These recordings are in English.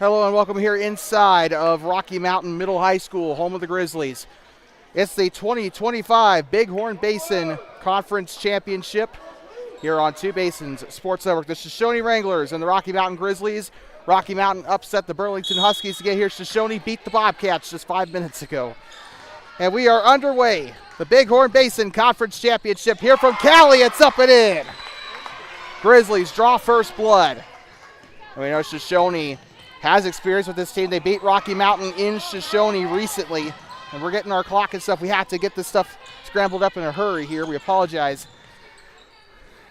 Hello and welcome here inside of Rocky Mountain Middle High School, home of the Grizzlies. It's the 2025 Bighorn Basin Conference Championship here on Two Basins Sports Network. The Shoshoni Wranglers and the Rocky Mountain Grizzlies. Rocky Mountain upset the Burlington Huskies to get here. Shoshoni beat the Bobcats just 5 minutes ago. And we are underway. The Bighorn Basin Conference Championship here from Cowley. It's up and in. Grizzlies draw first blood. And we know Shoshoni has experience with this team. They beat Rocky Mountain in Shoshoni recently. And we're getting our clock and stuff. We have to get this stuff scrambled up in a hurry here. We apologize.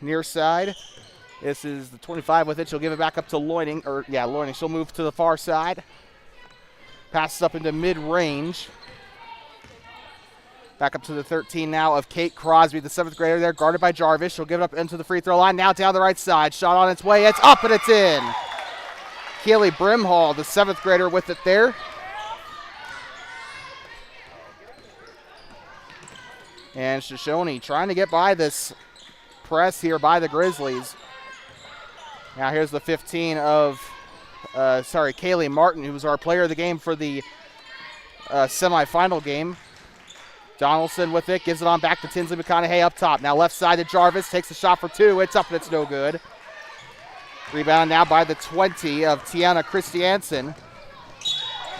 Near side. This is the 25 with it. She'll give it back up to Loining. Loining. She'll move to the far side. Passes up into mid-range. Back up to the 13 now of Kate Crosby, the 7th grader there, guarded by Jarvis. She'll give it up into the free throw line. Now down the right side. Shot on its way. It's up and it's in. Keely Brimhall, the 7th grader, with it there. And Shoshoni trying to get by this press here by the Grizzlies. Now here's the 15 of, Kaylee Martin, who was our player of the game for the semifinal game. Donaldson with it, gives it on back to Tinsley McConaughey up top. Now left side to Jarvis, takes a shot for two. It's up and it's no good. Rebound now by the 20 of Tiana Christiansen.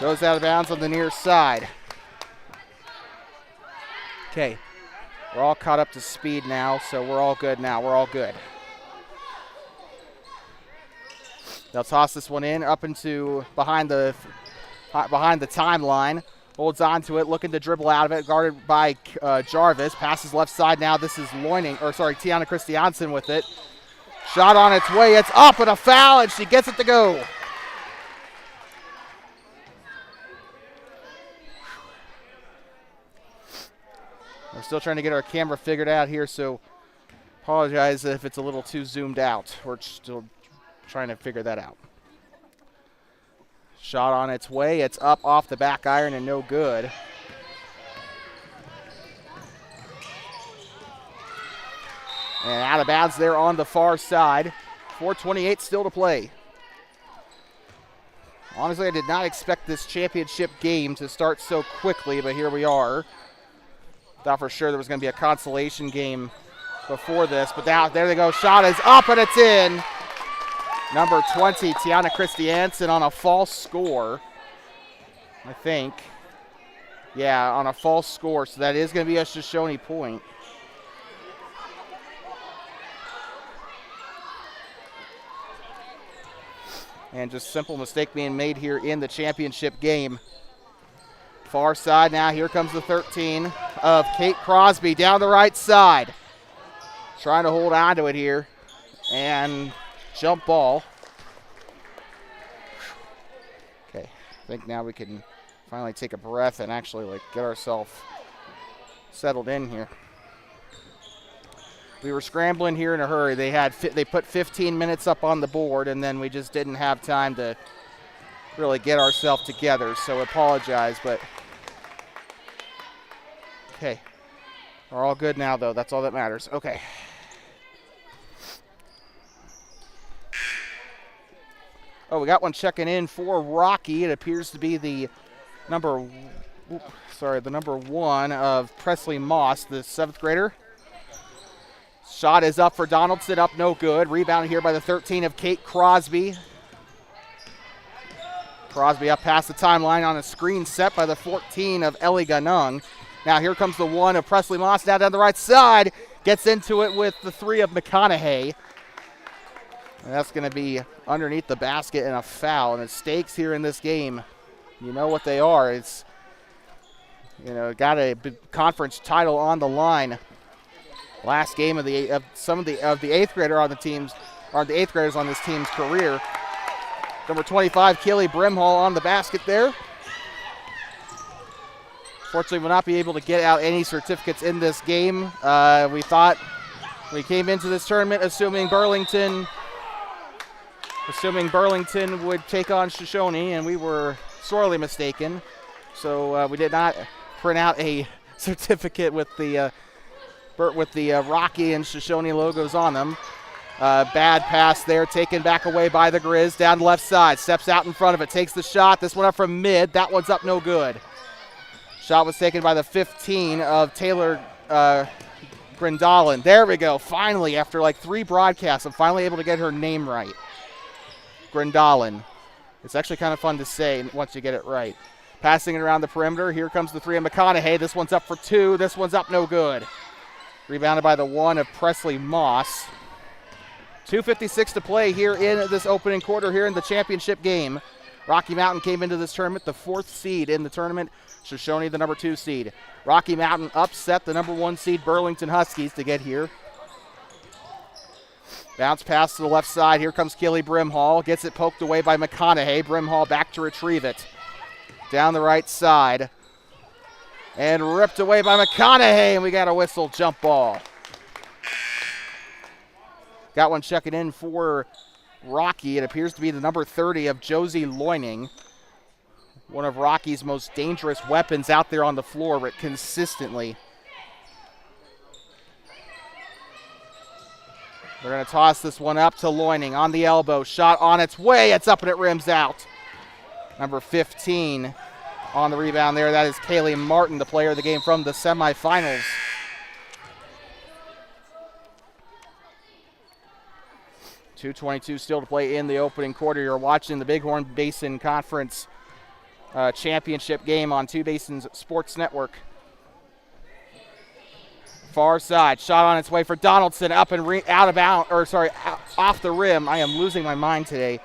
Goes out of bounds on the near side. Okay, we're all caught up to speed now, so we're all good now. We're all good. They'll toss this one in up into behind the timeline. Holds on to it, looking to dribble out of it, guarded by Jarvis. Passes left side now. This is Tiana Christiansen with it. Shot on its way. It's up and a foul, and she gets it to go. We're still trying to get our camera figured out here, so apologize if it's a little too zoomed out. We're still trying to figure that out. Shot on its way. It's up off the back iron and no good. And out of bounds there on the far side. 4:28 still to play. Honestly, I did not expect this championship game to start so quickly, but here we are. Thought for sure there was going to be a consolation game before this, but now there they go. Shot is up and it's in. Number 20, Tiana Christiansen on a false score, I think. Yeah, on a false score, so that is going to be a Shoshoni point. And just simple mistake being made here in the championship game. Far side now, here comes the 13 of Kate Crosby down the right side. Trying to hold on to it here. And jump ball. Okay, I think now we can finally take a breath and actually get ourselves settled in here. We were scrambling here in a hurry. They put 15 minutes up on the board, and then we just didn't have time to really get ourselves together. So apologize, but okay, we're all good now though. That's all that matters. Okay. Oh, we got one checking in for Rocky. It appears to be the number one of Presley Moss, the 7th grader. Shot is up for Donaldson, up no good. Rebounded here by the 13 of Kate Crosby. Crosby up past the timeline on a screen set by the 14 of Ellie Ganung. Now here comes the 1 of Presley Moss now down the right side. Gets into it with the 3 of McConaughey. And that's going to be underneath the basket and a foul. And the stakes here in this game, you know what they are. It's, got a big conference title on the line. Last game of the 8th grader on the teams, or the 8th graders on this team's career. Number 25, Keely Brimhall on the basket there. Fortunately, we'll not be able to get out any certificates in this game. We thought we came into this tournament assuming Burlington would take on Shoshoni, and we were sorely mistaken. So we did not print out a certificate with the Rocky and Shoshoni logos on them. Bad pass there, taken back away by the Grizz. Down the left side, steps out in front of it, takes the shot. This one up from mid. That one's up no good. Shot was taken by the 15 of Taylor Grindalin. There we go. Finally, after like 3 broadcasts, I'm finally able to get her name right. Grindalin. It's actually kind of fun to say once you get it right. Passing it around the perimeter. Here comes the 3 of McConaughey. This one's up for 2. This one's up no good. Rebounded by the 1 of Presley Moss. 2:56 to play here in this opening quarter here in the championship game. Rocky Mountain came into this tournament the 4th seed in the tournament. Shoshoni the number 2 seed. Rocky Mountain upset the number 1 seed Burlington Huskies to get here. Bounce pass to the left side. Here comes Keely Brimhall. Gets it poked away by McConaughey. Brimhall back to retrieve it. Down the right side. And ripped away by McConaughey. And we got a whistle, jump ball. Got one checking in for Rocky. It appears to be the number 30 of Josie Loining. One of Rocky's most dangerous weapons out there on the floor consistently. They're going to toss this one up to Loining on the elbow. Shot on its way. It's up and it rims out. Number 15 on the rebound there. That is Kaylee Martin, the player of the game from the semifinals. .222 still to play in the opening quarter. You're watching the Bighorn Basin Conference championship game on Two Basins Sports Network. Far side, shot on its way for Donaldson, up and out of bounds, or sorry, off the rim. I am losing my mind today.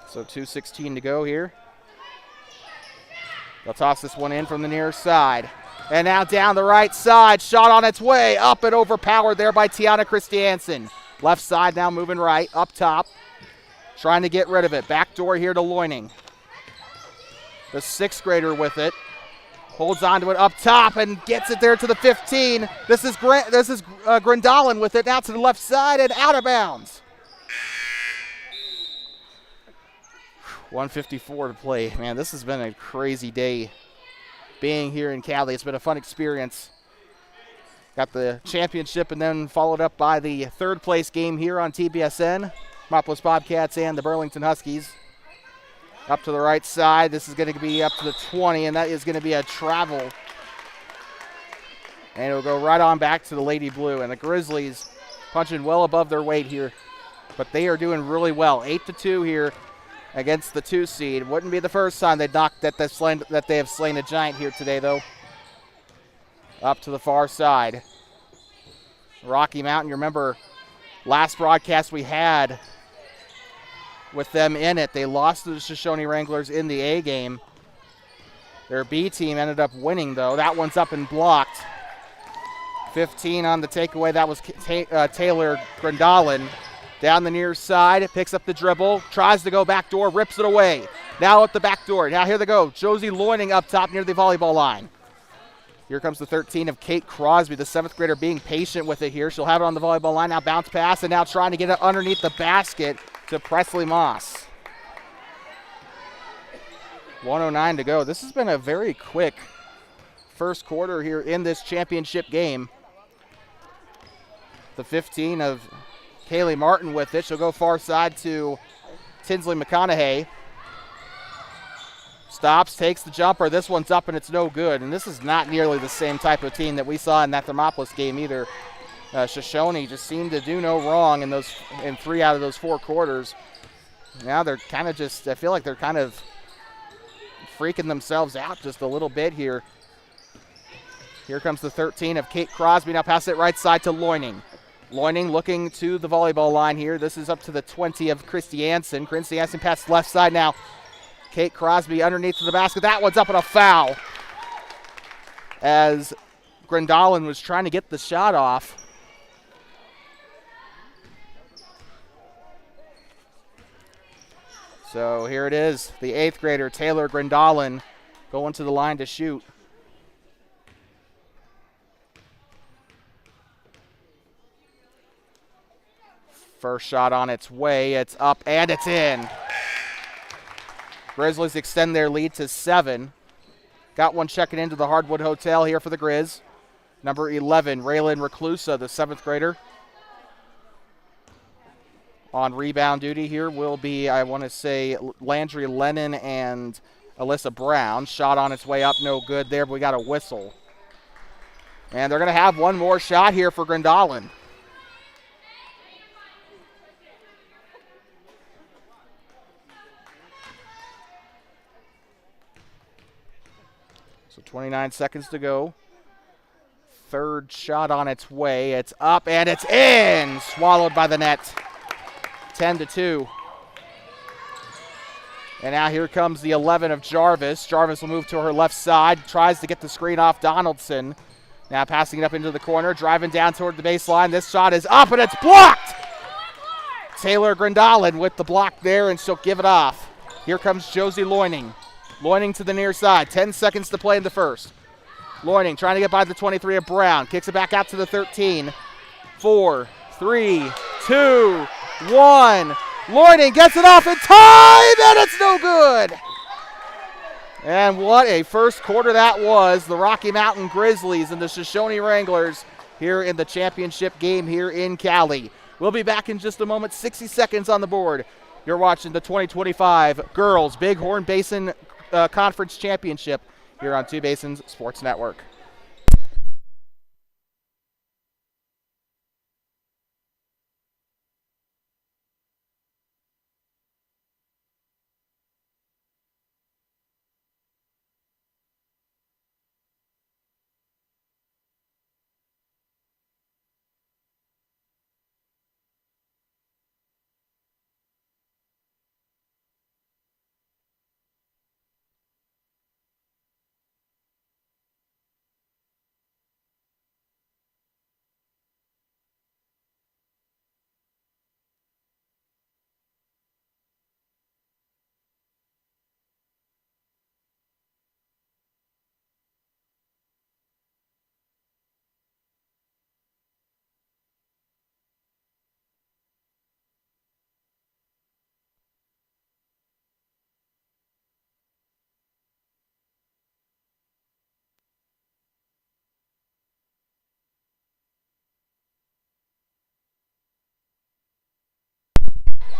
So 2:16 to go here. They'll toss this one in from the near side. And now down the right side, shot on its way, up and overpowered there by Tiana Christiansen. Left side now moving right, up top. Trying to get rid of it. Backdoor here to Loining. The 6th grader with it. Holds on to it up top and gets it there to the 15. This is Grindalin with it now to the left side and out of bounds. 1:54 to play. Man, this has been a crazy day being here in Cowley. It's been a fun experience. Got the championship and then followed up by the 3rd place game here on TBSN. Metropolis Bobcats and the Burlington Huskies. Up to the right side. This is going to be up to the 20, and that is going to be a travel. And it'll go right on back to the Lady Blue. And the Grizzlies punching well above their weight here. But they are doing really well. 8-2 here against the 2 seed. Wouldn't be the first time they have slain a giant here today, though. Up to the far side. Rocky Mountain, you remember last broadcast we had with them in it, they lost to the Shoshoni Wranglers in the A game. Their B team ended up winning, though. That one's up and blocked. 15 on the takeaway. That was Taylor Grindalin. Down the near side, picks up the dribble, tries to go back door, rips it away. Now at the back door. Now here they go. Josie Loining up top near the volleyball line. Here comes the 13 of Kate Crosby, the 7th grader being patient with it here. She'll have it on the volleyball line. Now bounce pass and now trying to get it underneath the basket to Presley Moss. 1:09 to go. This has been a very quick first quarter here in this championship game. The 15 of Kaylee Martin with it. She'll go far side to Tinsley McConaughey. Stops, takes the jumper. This one's up and it's no good. And this is not nearly the same type of team that we saw in that Thermopolis game either. Shoshoni just seemed to do no wrong in 3 out of those 4 quarters. Now they're kind of just, I feel like they're kind of freaking themselves out just a little bit here. Here comes the 13 of Kate Crosby. Now pass it right side to Loining. Loining looking to the volleyball line here. This is up to the 20 of Christiansen. Christiansen passes left side now. Kate Crosby underneath to the basket. That one's up and a foul. As Grindalin was trying to get the shot off. So here it is. The 8th grader, Taylor Grindalin, going to the line to shoot. First shot on its way. It's up and it's in. Grizzlies extend their lead to 7. Got one checking into the Hardwood Hotel here for the Grizz. Number 11, Raylan Reclusa, the 7th grader. On rebound duty here will be, I want to say, Landry Lennon and Alyssa Brown. Shot on its way up, no good there, but we got a whistle. And they're going to have one more shot here for Grandalin. So 29 seconds to go. Third shot on its way. It's up and it's in. Swallowed by the net. 10-2. And now here comes the 11 of Jarvis. Jarvis will move to her left side. Tries to get the screen off Donaldson. Now passing it up into the corner. Driving down toward the baseline. This shot is up and it's blocked. Taylor Grandalin with the block there, and she'll give it off. Here comes Josie Loining. Loining to the near side. 10 seconds to play in the first. Loining trying to get by the 23 of Brown. Kicks it back out to the 13. 4, 3, 2, 1. Loining gets it off in time, and it's no good. And what a first quarter that was. The Rocky Mountain Grizzlies and the Shoshoni Wranglers here in the championship game here in Cowley. We'll be back in just a moment. 60 seconds on the board. You're watching the 2025 Girls Bighorn Basin Conference Championship here on Two Basins Sports Network.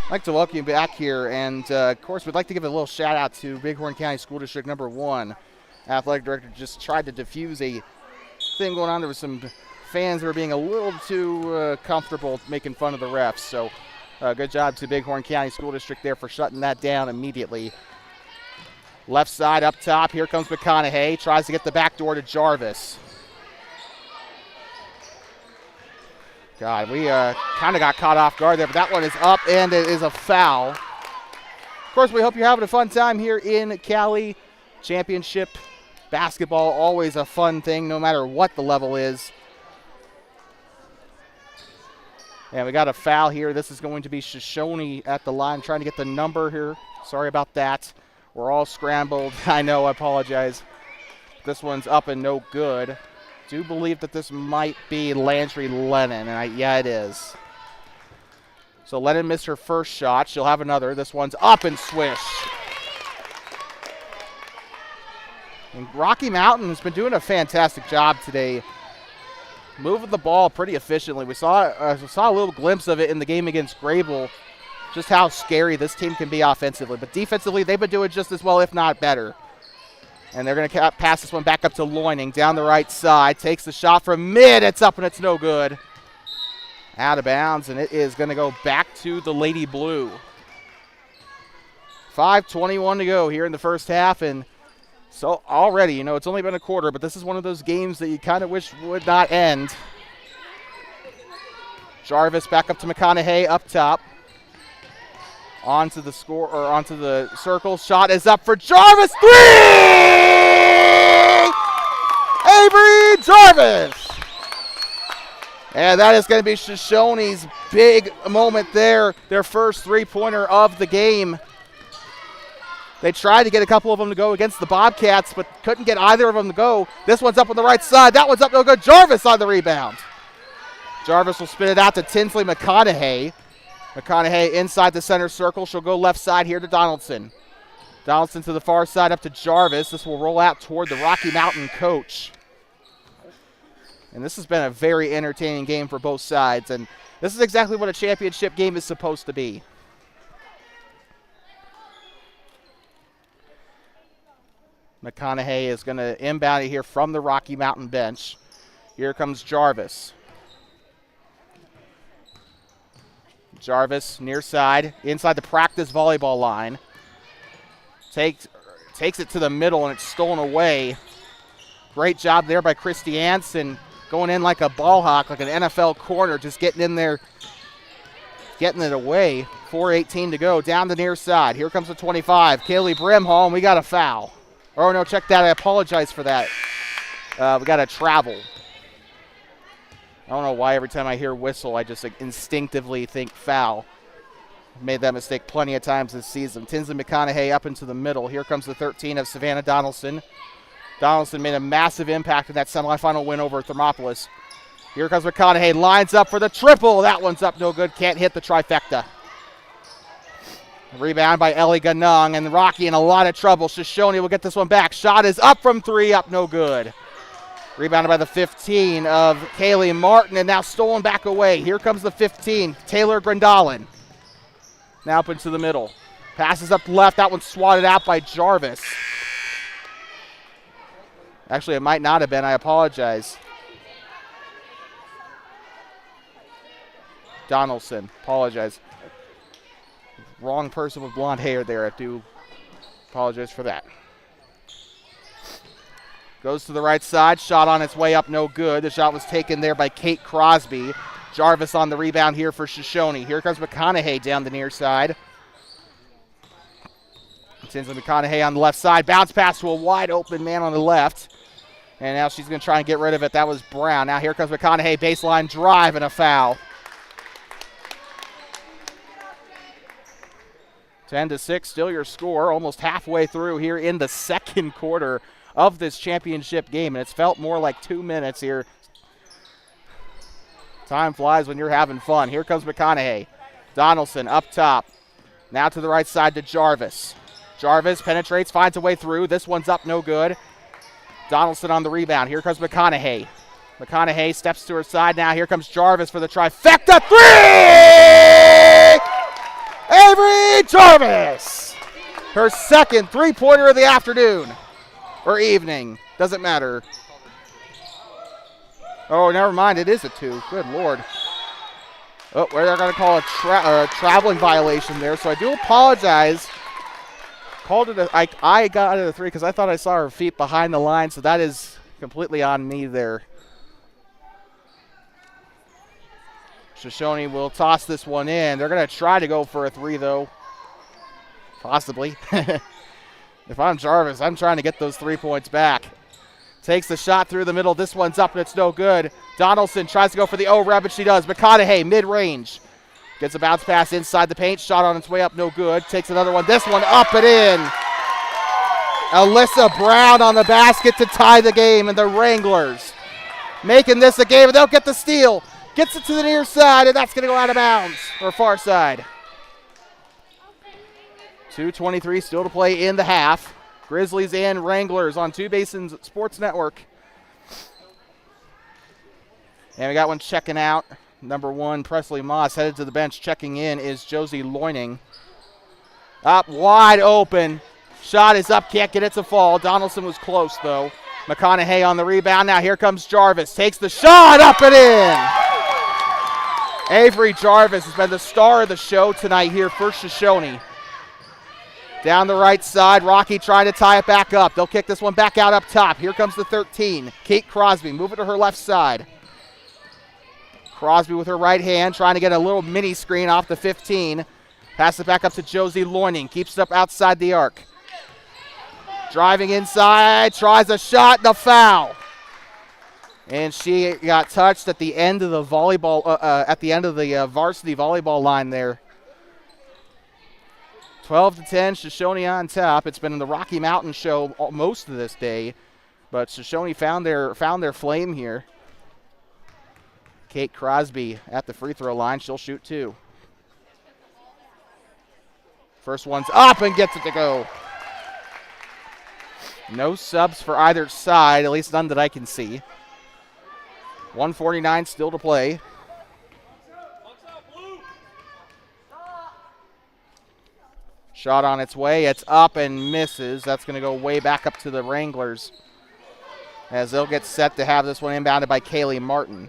I'd like to welcome you back here, and of course we'd like to give a little shout out to Bighorn County School District number 1. Athletic director just tried to diffuse a thing going on. There was some fans that were being a little too comfortable making fun of the refs, so good job to Bighorn County School District there for shutting that down immediately. Left side up top, here comes McConaughey, tries to get the back door to Jarvis. God, we kind of got caught off guard there, but that one is up, and it is a foul. Of course, we hope you're having a fun time here in Cowley. Championship basketball, always a fun thing, no matter what the level is. And we got a foul here. This is going to be Shoshoni at the line, trying to get the number here. Sorry about that. We're all scrambled. I know, I apologize. This one's up and no good. Do believe that this might be Landry Lennon, and yeah, it is. So Lennon missed her first shot. She'll have another. This one's up and swish. And Rocky Mountain has been doing a fantastic job today, moving the ball pretty efficiently. We saw a little glimpse of it in the game against Grable, just how scary this team can be offensively. But defensively, they've been doing just as well, if not better. And they're going to pass this one back up to Loining down the right side. Takes the shot from mid. It's up and it's no good. Out of bounds, and it is going to go back to the Lady Blue. 5:21 to go here in the first half. And so already, it's only been a quarter, but this is one of those games that you kind of wish would not end. Jarvis back up to McConaughey up top. Onto the circle. Shot is up for Jarvis. 3! Avery Jarvis! And that is going to be Shoshoni's big moment there. Their first three-pointer of the game. They tried to get a couple of them to go against the Bobcats, but couldn't get either of them to go. This one's up on the right side. That one's up no good. Jarvis on the rebound. Jarvis will spin it out to Tinsley McConaughey. McConaughey inside the center circle. She'll go left side here to Donaldson. Donaldson to the far side up to Jarvis. This will roll out toward the Rocky Mountain coach. And this has been a very entertaining game for both sides. And this is exactly what a championship game is supposed to be. McConaughey is going to inbound it here from the Rocky Mountain bench. Here comes Jarvis. Jarvis near side, inside the practice volleyball line. Takes it to the middle, and it's stolen away. Great job there by Christiansen, going in like a ball hawk, like an NFL corner, just getting in there, getting it away. 4:18 to go, down the near side. Here comes the 25. Kaylee Brimholm, we got a foul. Oh, no, check that. I apologize for that. We got a travel. I don't know why every time I hear whistle, I just instinctively think foul. I've made that mistake plenty of times this season. Tinsley McConaughey up into the middle. Here comes the 13 of Savannah Donaldson. Donaldson made a massive impact in that semifinal win over Thermopolis. Here comes McConaughey, lines up for the triple. That one's up no good. Can't hit the trifecta. Rebound by Ellie Ganong, and Rocky in a lot of trouble. Shoshoni will get this one back. Shot is up from three, up no good. Rebounded by the 15 of Kaylee Martin, and now stolen back away. Here comes the 15, Taylor Grandalin. Now up into the middle. Passes up left. That one swatted out by Jarvis. Actually, it might not have been. I apologize. Donaldson. Apologize. Wrong person with blonde hair there. I do apologize for that. Goes to the right side. Shot on its way up, no good. The shot was taken there by Kate Crosby. Jarvis on the rebound here for Shoshoni. Here comes McConaughey down the near side. Tinsley McConaughey on the left side. Bounce pass to a wide open man on the left. And now she's going to try and get rid of it. That was Brown. Now here comes McConaughey. Baseline drive and a foul. 10-6, still your score. Almost halfway through here in the second quarter of this championship game. And it's felt more like 2 minutes here. Time flies when you're having fun. Here comes McConaughey. Donaldson up top. Now to the right side to Jarvis. Jarvis penetrates, finds a way through. This one's up, no good. Donaldson on the rebound. Here comes McConaughey. McConaughey steps to her side now. Here comes Jarvis for the trifecta. Three! Avery Jarvis! Her second three-pointer of the afternoon. Or evening. Doesn't matter. Oh, never mind. It is a two. Good Lord. Oh, they're going to call a traveling violation there, so I do apologize. Called it I got it a three because I thought I saw her feet behind the line, so that is completely on me there. Shoshoni will toss this one in. They're going to try to go for a three, though. Possibly. If I'm Jarvis, I'm trying to get those 3 points back. Takes the shot through the middle. This one's up, and it's no good. Donaldson tries to go for the O-rep, and she does. McConaughey, mid-range. Gets a bounce pass inside the paint. Shot on its way up, no good. Takes another one. This one up and in. Alyssa Brown on the basket to tie the game, and the Wranglers making this a game, and they'll get the steal. Gets it to the near side, and that's going to go out of bounds, or far side. 2:23 still to play in the half. Grizzlies and Wranglers on Two Basins Sports Network. And we got one checking out. Number 1, Presley Moss, headed to the bench. Checking in is Josie Loining. Up wide open. Shot is up, can't get it to fall. Donaldson was close, though. McConaughey on the rebound. Now here comes Jarvis. Takes the shot, up and in. Avery Jarvis has been the star of the show tonight here for Shoshoni. Down the right side, Rocky trying to tie it back up. They'll kick this one back out up top. Here comes the 13, Kate Crosby. Move it to her left side. Crosby with her right hand, trying to get a little mini screen off the 15. Pass it back up to Josie Loining. Keeps it up outside the arc. Driving inside, tries a shot, the foul. And she got touched at the end of the volleyball, varsity volleyball line there. 12-10, Shoshoni on top. It's been in the Rocky Mountain show most of this day, but Shoshoni found their flame here. Kate Crosby at the free throw line. She'll shoot 2. First one's up and gets it to go. No subs for either side, at least none that I can see. 1:49 still to play. Shot on its way. It's up and misses. That's going to go way back up to the Wranglers as they'll get set to have this one inbounded by Cowley Martin.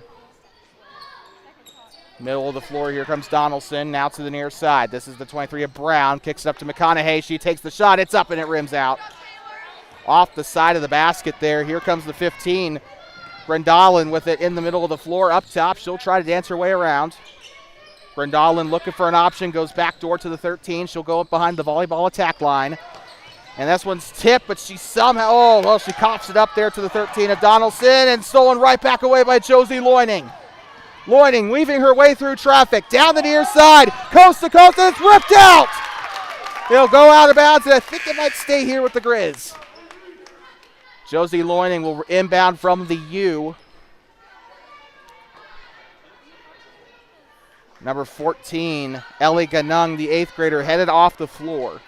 Middle of the floor, here comes Donaldson, now to the near side. This is the 23 of Brown, kicks it up to McConaughey. She takes the shot, it's up and it rims out. Off the side of the basket there, here comes the 15. Grandalin with it in the middle of the floor, up top. She'll try to dance her way around. Grandalin looking for an option, goes back door to the 13. She'll go up behind the volleyball attack line. And this one's tipped, but she somehow, she coughs it up there to the 13 of Donaldson and stolen right back away by Josie Loining. Loining weaving her way through traffic, down the near side, coast to coast, and it's ripped out. It'll go out of bounds, and I think it might stay here with the Grizz. Josie Loining will inbound from the U. Number 14, Ellie Ganung, the 8th grader, headed off the floor.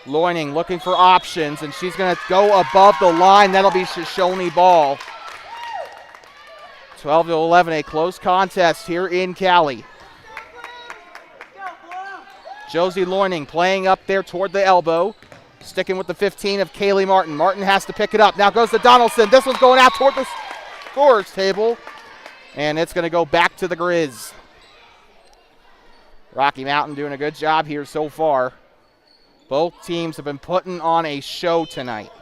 Loining looking for options, and she's going to go above the line. That'll be Shoshoni ball. 12-11, a close contest here in Cowley. Josie Loining playing up there toward the elbow, sticking with the 15 of Cowley Martin. Martin has to pick it up. Now goes to Donaldson. This one's going out toward the scorer's table, and it's going to go back to the Grizz. Rocky Mountain doing a good job here so far. Both teams have been putting on a show tonight.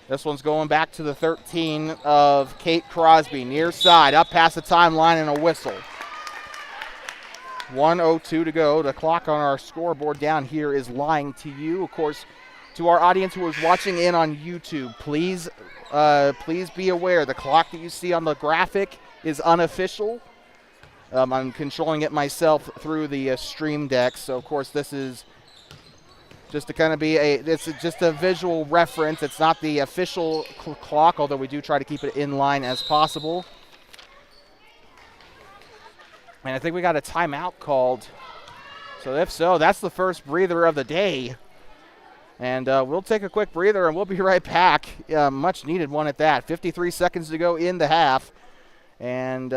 This one's going back to the 13 of Kate Crosby. Near side, up past the timeline and a whistle. 1:02 to go. The clock on our scoreboard down here is lying to you. Of course, to our audience who is watching in on YouTube, please be aware the clock that you see on the graphic is unofficial. I'm controlling it myself through the Stream Deck, so of course this is just to kind of be it's just a visual reference. It's not the official clock, although we do try to keep it in line as possible. And I think we got a timeout called. So if so, that's the first breather of the day. And we'll take a quick breather and we'll be right back. Much needed one at that. 53 seconds to go in the half. And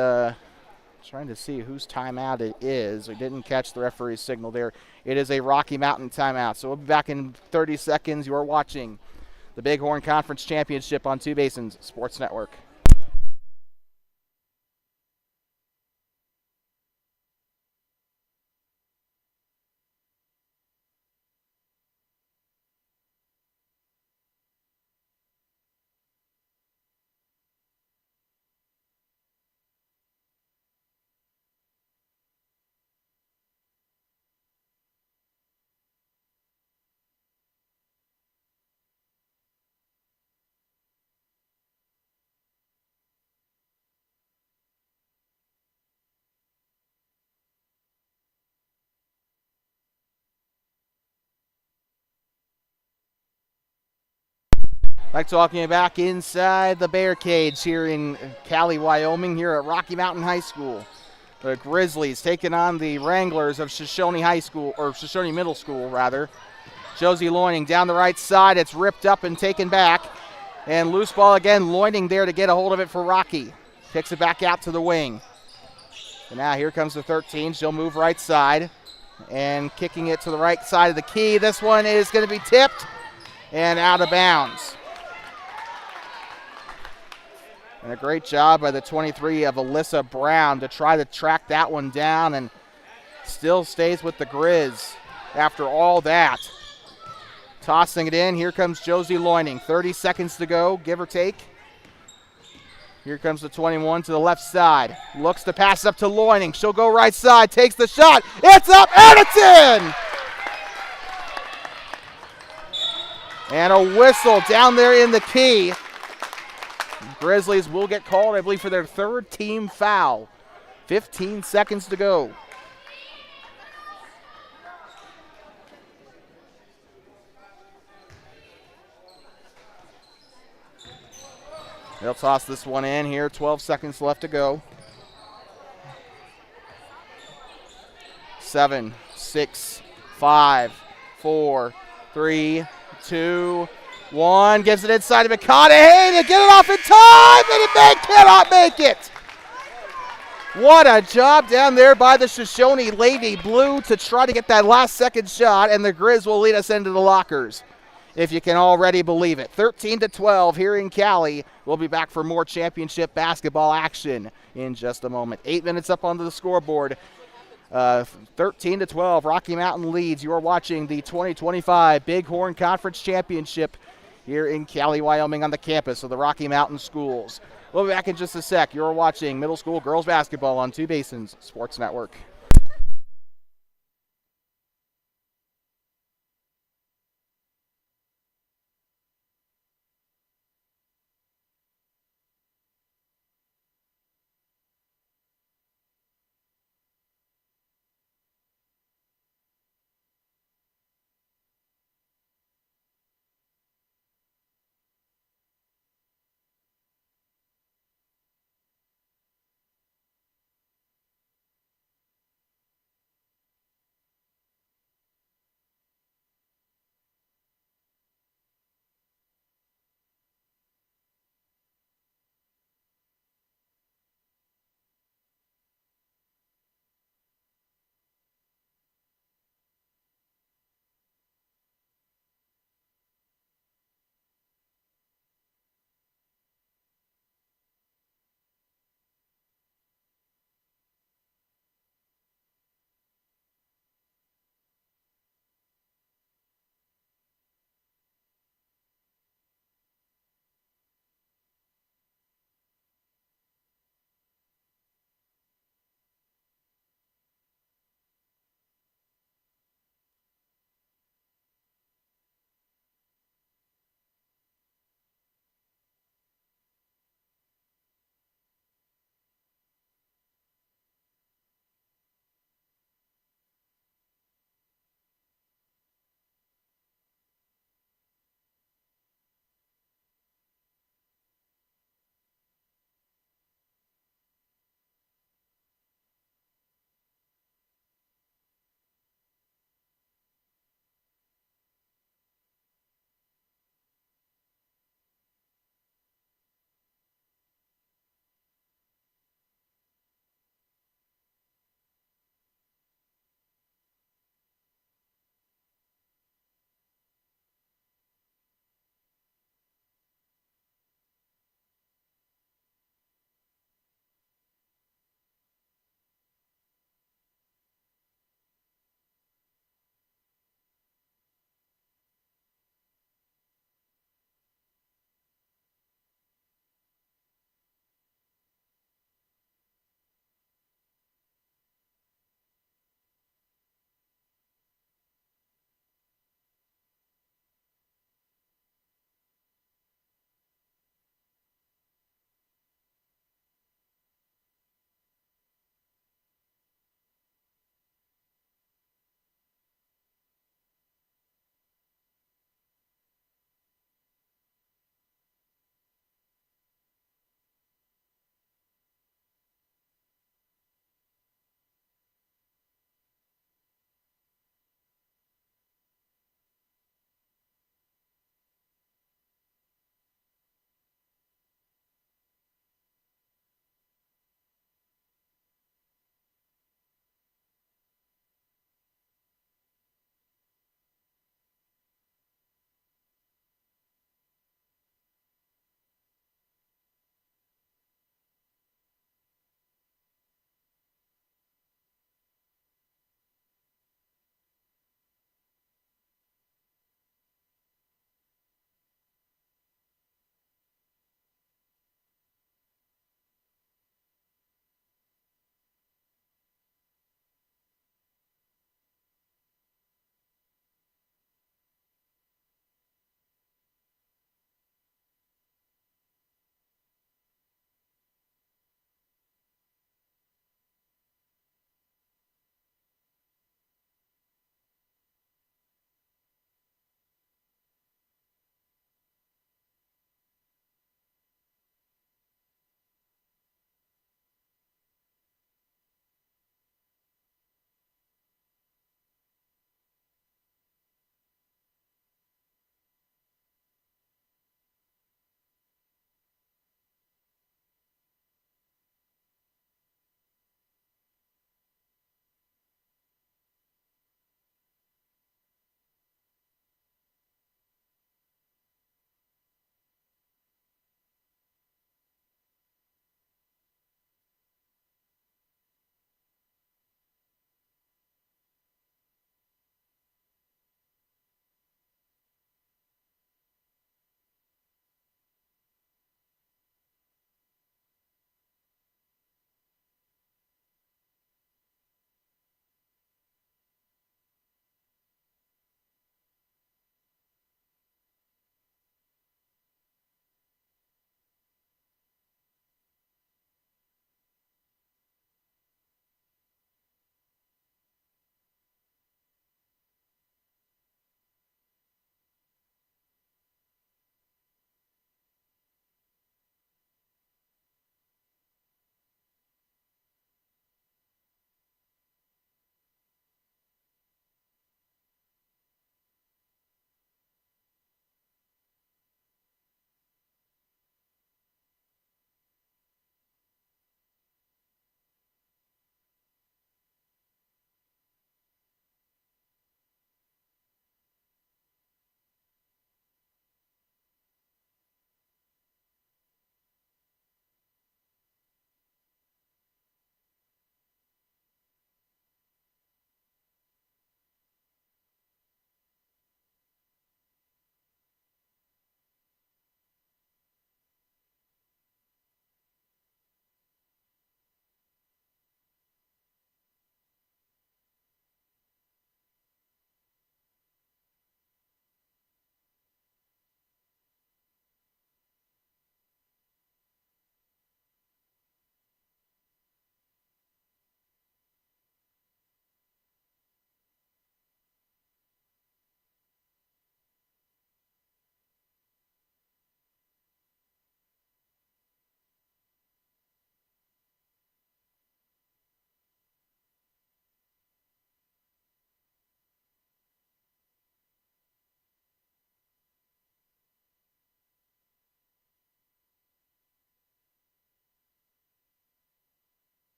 trying to see whose timeout it is. We didn't catch the referee's signal there. It is a Rocky Mountain timeout. So we'll be back in 30 seconds. You're watching the Bighorn Conference Championship on Two Basins Sports Network. Like talking back inside the Bear Cage here in Cowley, Wyoming, here at Rocky Mountain High School. The Grizzlies taking on the Wranglers of Shoshoni High School, or Shoshoni Middle School, rather. Josie Loining down the right side. It's ripped up and taken back. And loose ball again. Loining there to get a hold of it for Rocky. Kicks it back out to the wing. And now here comes the 13. She'll move right side. And kicking it to the right side of the key. This one is going to be tipped and out of bounds. And a great job by the 23 of Alyssa Brown to try to track that one down, and still stays with the Grizz after all that. Tossing it in, here comes Josie Loining. 30 seconds to go, give or take. Here comes the 21 to the left side. Looks to pass up to Loining. She'll go right side, takes the shot. It's up and it's in! And a whistle down there in the key. Grizzlies will get called, I believe, for their third team foul. 15 seconds to go. They'll toss this one in here. 12 seconds left to go. 7, 6, 5, 4, 3, 2, 1. Gives it inside to McConaughey to get it off in time, and cannot make it. What a job down there by the Shoshoni Lady Blue to try to get that last second shot, and the Grizz will lead us into the lockers, if you can already believe it. 13-12 here in Cowley. We'll be back for more championship basketball action in just a moment. 8 minutes up onto the scoreboard. 13-12, Rocky Mountain leads. You're watching the 2025 Bighorn Conference Championship here in Cowley, Wyoming, on the campus of the Rocky Mountain Schools. We'll be back in just a sec. You're watching middle school girls basketball on Two Basins Sports Network.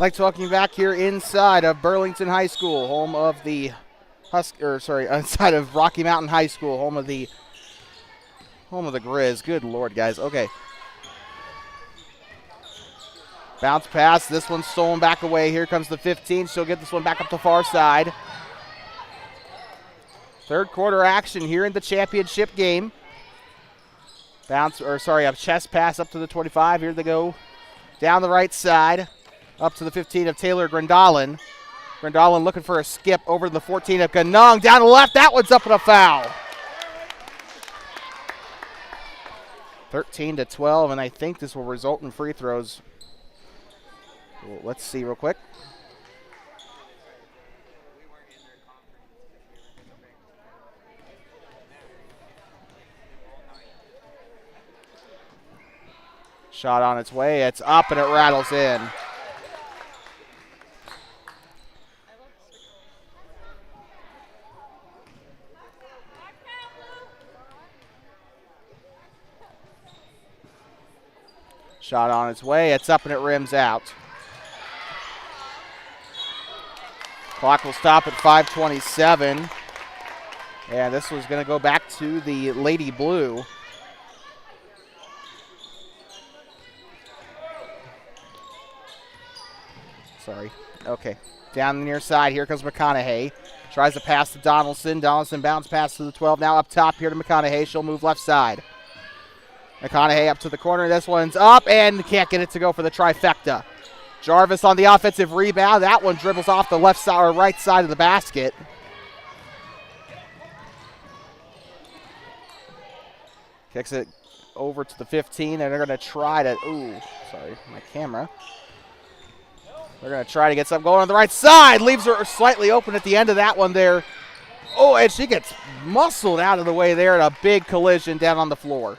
Like to welcome you back here inside of Burlington High School, home of the inside of Rocky Mountain High School, home of the Grizz. Good Lord, guys. Okay. Bounce pass. This one's stolen back away. Here comes the 15. She'll get this one back up the far side. Third quarter action here in the championship game. A chest pass up to the 25. Here they go. Down the right side. Up to the 15 of Taylor Grandalin. Grandalin looking for a skip over to the 14 of Ganong. Down the left. That one's up and a foul. 13-12, and I think this will result in free throws. Well, let's see real quick. Shot on its way. It's up and it rattles in. Shot on its way. It's up and it rims out. Clock will stop at 5:27. And this was going to go back to the Lady Blue. Sorry. Okay. Down the near side. Here comes McConaughey. Tries to pass to Donaldson. Donaldson bounce pass to the 12. Now up top here to McConaughey. She'll move left side. McConaughey up to the corner. This one's up and can't get it to go for the trifecta. Jarvis on the offensive rebound. That one dribbles off the left side or right side of the basket. Kicks it over to the 15, and they're going to try to, sorry, my camera. They're going to try to get something going on the right side. Leaves her slightly open at the end of that one there. Oh, and she gets muscled out of the way there and a big collision down on the floor.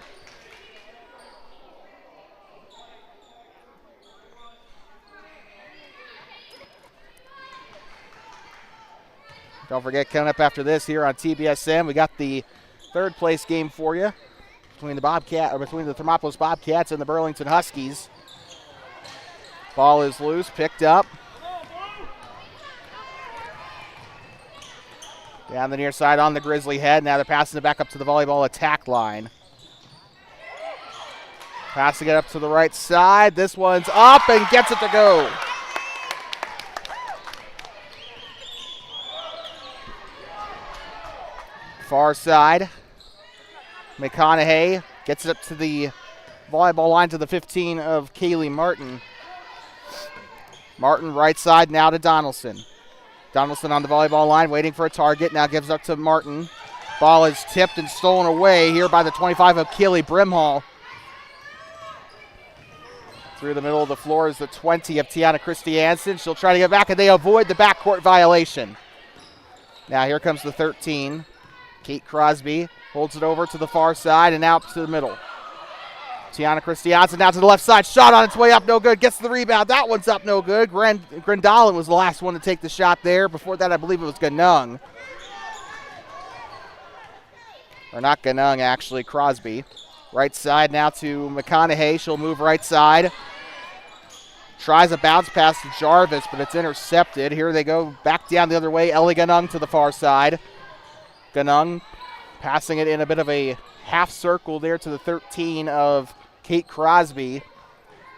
Don't forget, coming up after this here on TBSM, we got the third place game for you between the Thermopolis Bobcats and the Burlington Huskies. Ball is loose, picked up. Down the near side on the Grizzly head. Now they're passing it back up to the volleyball attack line. Passing it up to the right side. This one's up and gets it to go. Far side. McConaughey gets it up to the volleyball line to the 15 of Kaylee Martin. Martin right side now to Donaldson. Donaldson on the volleyball line waiting for a target. Now gives up to Martin. Ball is tipped and stolen away here by the 25 of Kaylee Brimhall. Through the middle of the floor is the 20 of Tiana Christiansen. She'll try to get back and they avoid the backcourt violation. Now here comes the 13. Kate Crosby holds it over to the far side and out to the middle. Tiana Christiansen now to the left side. Shot on its way up, no good. Gets the rebound. That one's up, no good. Grandalin was the last one to take the shot there. Before that, I believe it was Ganung. Or not Ganung, actually, Crosby. Right side now to McConaughey. She'll move right side. Tries a bounce pass to Jarvis, but it's intercepted. Here they go back down the other way. Ellie Ganung to the far side. Ganung passing it in a bit of a half circle there to the 13 of Kate Crosby.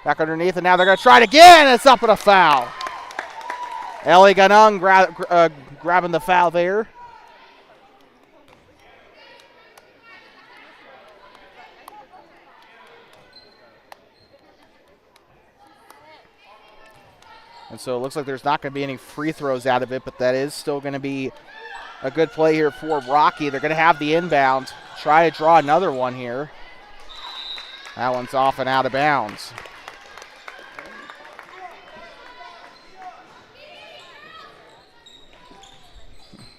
Back underneath, and now they're going to try it again. It's up and a foul. Ellie Ganung grabbing the foul there. And so it looks like there's not going to be any free throws out of it, but that is still going to be a good play here for Rocky. They're going to have the inbound. Try to draw another one here. That one's off and out of bounds.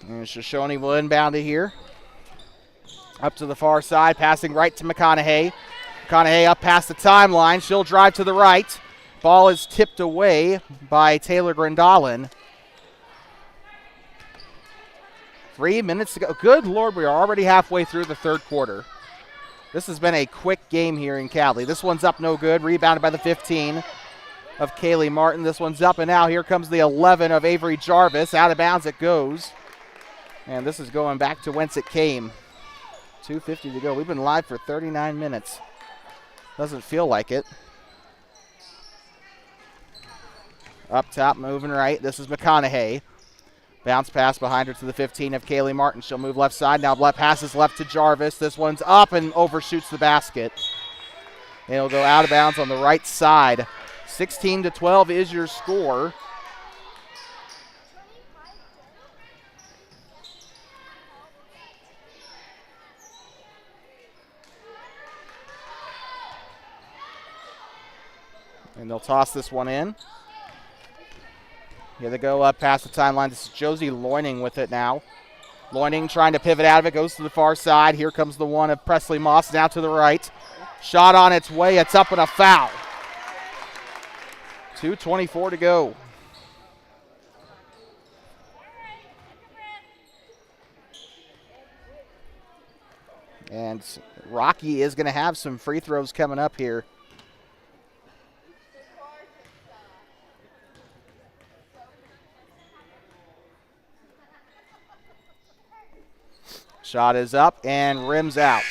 And Shoshoni will inbound it here. Up to the far side, passing right to McConaughey. McConaughey up past the timeline. She'll drive to the right. Ball is tipped away by Taylor Grandalin. 3 minutes to go. Good Lord, we are already halfway through the third quarter. This has been a quick game here in Cowley. This one's up no good. Rebounded by the 15. of Kaylee Martin. This one's up and out. Here comes the 11 of Avery Jarvis. Out of bounds it goes. And this is going back to whence it came. 2:50 to go. We've been live for 39 minutes. Doesn't feel like it. Up top, moving right. This is McConaughey. Bounce pass behind her to the 15 of Kaylee Martin. She'll move left side. Now passes left to Jarvis. This one's up and overshoots the basket. It'll go out of bounds on the right side. 16-12 is your score. And they'll toss this one in. Here they go up past the timeline. This is Josie Loining with it now. Loining trying to pivot out of it, goes to the far side. Here comes the one of Presley Moss now to the right. Shot on its way. It's up and a foul. 2:24 to go. And Rocky is going to have some free throws coming up here. Shot is up and rims out.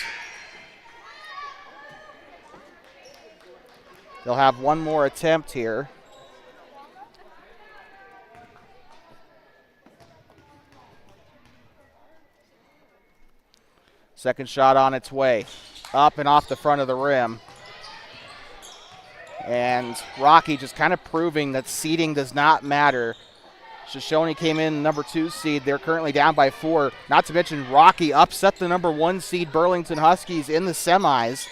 They'll have one more attempt here. Second shot on its way. Up and off the front of the rim. And Rocky just kind of proving that seeding does not matter. Shoshoni came in number 2 seed. They're currently down by 4. Not to mention Rocky upset the number 1 seed Burlington Huskies in the semis.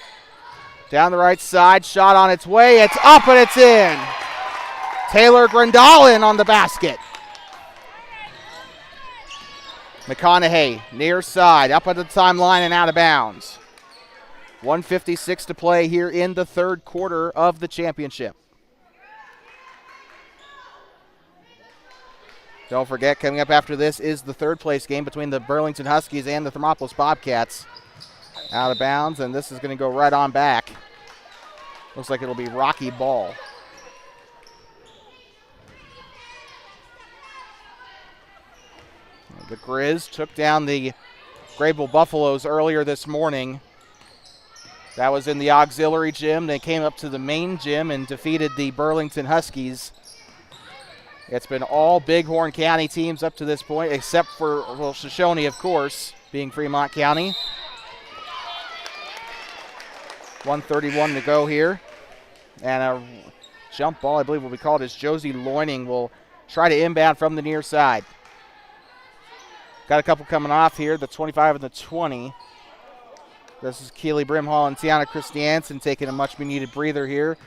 Down the right side, shot on its way. It's up and it's in. Taylor Grandalin on the basket. McConaughey, near side, up at the timeline and out of bounds. 1:56 to play here in the third quarter of the championship. Don't forget, coming up after this is the third place game between the Burlington Huskies and the Thermopolis Bobcats. Out of bounds, and this is going to go right on back. Looks like it'll be Rocky ball. The Grizz took down the Grable Buffaloes earlier this morning. That was in the auxiliary gym. They came up to the main gym and defeated the Burlington Huskies. It's been all Bighorn County teams up to this point, except for, well, Shoshoni, of course, being Fremont County. 1:31 to go here. And a jump ball, I believe will be called, as Josie Loining will try to inbound from the near side. Got a couple coming off here, the 25 and the 20. This is Keely Brimhall and Tiana Christiansen taking a much-needed breather here.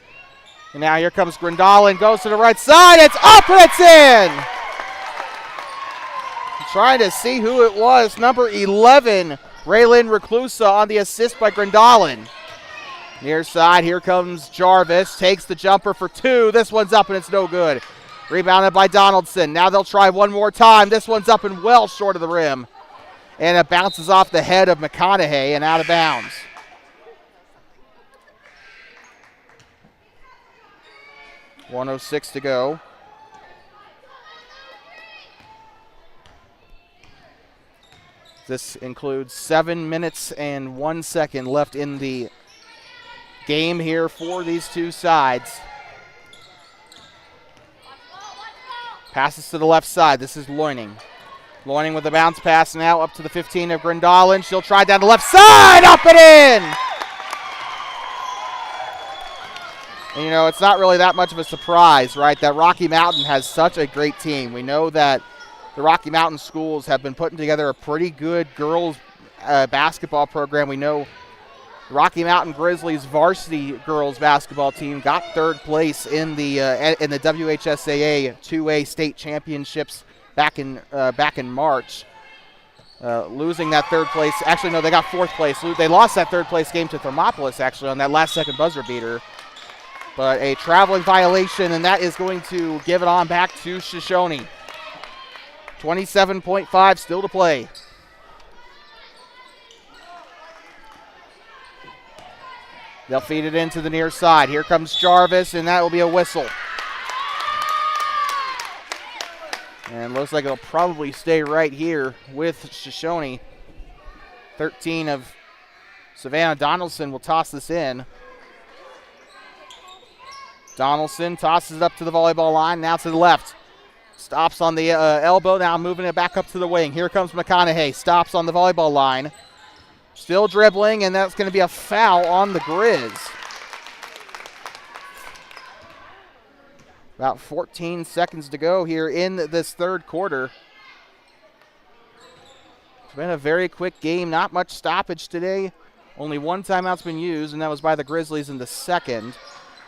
And now here comes Grandalin, goes to the right side. It's up and it's in! Trying to see who it was. Number 11, Raylyn Reclusa on the assist by Grandalin. Near side, here comes Jarvis. Takes the jumper for 2. This one's up and it's no good. Rebounded by Donaldson. Now they'll try one more time. This one's up and well short of the rim. And it bounces off the head of McConaughey and out of bounds. .106 to go. This includes 7 minutes and 1 second left in the game here for these two sides. Passes to the left side. This is Loining. Loining with a bounce pass now up to the 15 of Grandalin. She'll try down the left side. Up and in! And, you know, it's not really that much of a surprise, right, that Rocky Mountain has such a great team. We know that the Rocky Mountain schools have been putting together a pretty good girls basketball program. We know Rocky Mountain Grizzlies varsity girls basketball team got third place in the WHSAA 2A state championships back in March. Losing that third place. Actually, no, they got fourth place. They lost that third place game to Thermopolis, actually, on that last second buzzer beater. But a traveling violation, and that is going to give it on back to Shoshoni. 27.5 still to play. They'll feed it into the near side. Here comes Jarvis, and that will be a whistle. And looks like it'll probably stay right here with Shoshoni. 13 of Savannah Donaldson will toss this in. Donaldson tosses it up to the volleyball line, now to the left. Stops on the elbow, now moving it back up to the wing. Here comes McConaughey, stops on the volleyball line. Still dribbling, and that's going to be a foul on the Grizz. About 14 seconds to go here in this third quarter. It's been a very quick game, not much stoppage today. Only one timeout's been used, and that was by the Grizzlies in the second.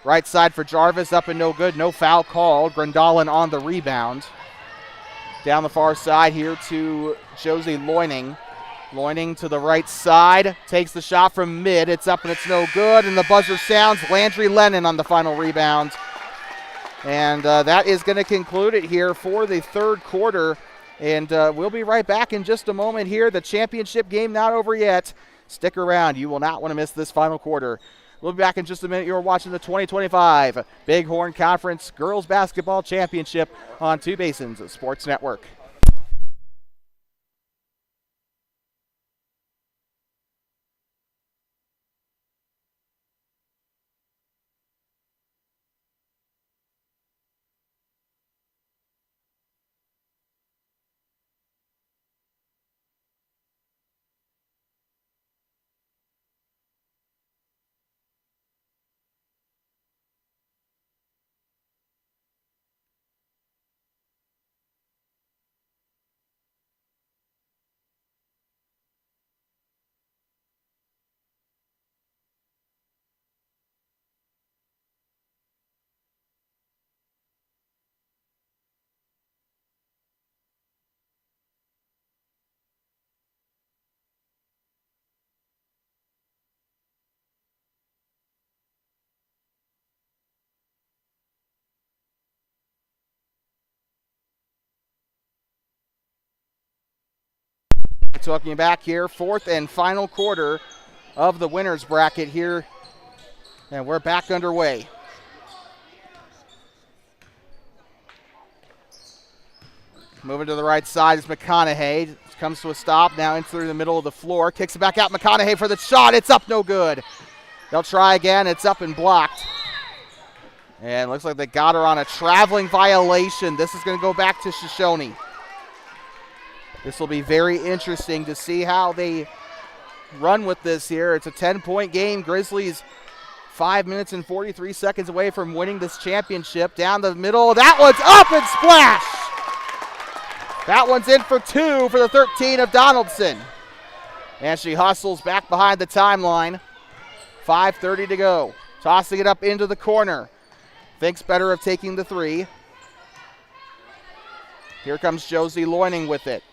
Right side for Jarvis, up and no good. No foul called. Grandalin on the rebound. Down the far side here to Josie Loining. Loining to the right side. Takes the shot from mid. It's up and it's no good. And the buzzer sounds. Landry Lennon on the final rebound. And that is going to conclude it here for the third quarter. And we'll be right back in just a moment here. The championship game not over yet. Stick around. You will not want to miss this final quarter. We'll be back in just a minute. You're watching the 2025 Bighorn Conference Girls Basketball Championship on Two Basins Sports Network. Talking back here, fourth and final quarter of the winners bracket here, and we're back underway. Moving to the right side is McConaughey. Comes to a stop, now in through the middle of the floor. Kicks it back out, McConaughey for the shot. It's up, no good. They'll try again, it's up and blocked. And looks like they got her on a traveling violation. This is going to go back to Shoshoni. This will be very interesting to see how they run with this here. It's a 10-point game. Grizzlies 5 minutes and 43 seconds away from winning this championship. Down the middle. That one's up and splash. That one's in for two for the 13 of Donaldson. And she hustles back behind the timeline. 5:30 to go. Tossing it up into the corner. Thinks better of taking the three. Here comes Josie Loining with it.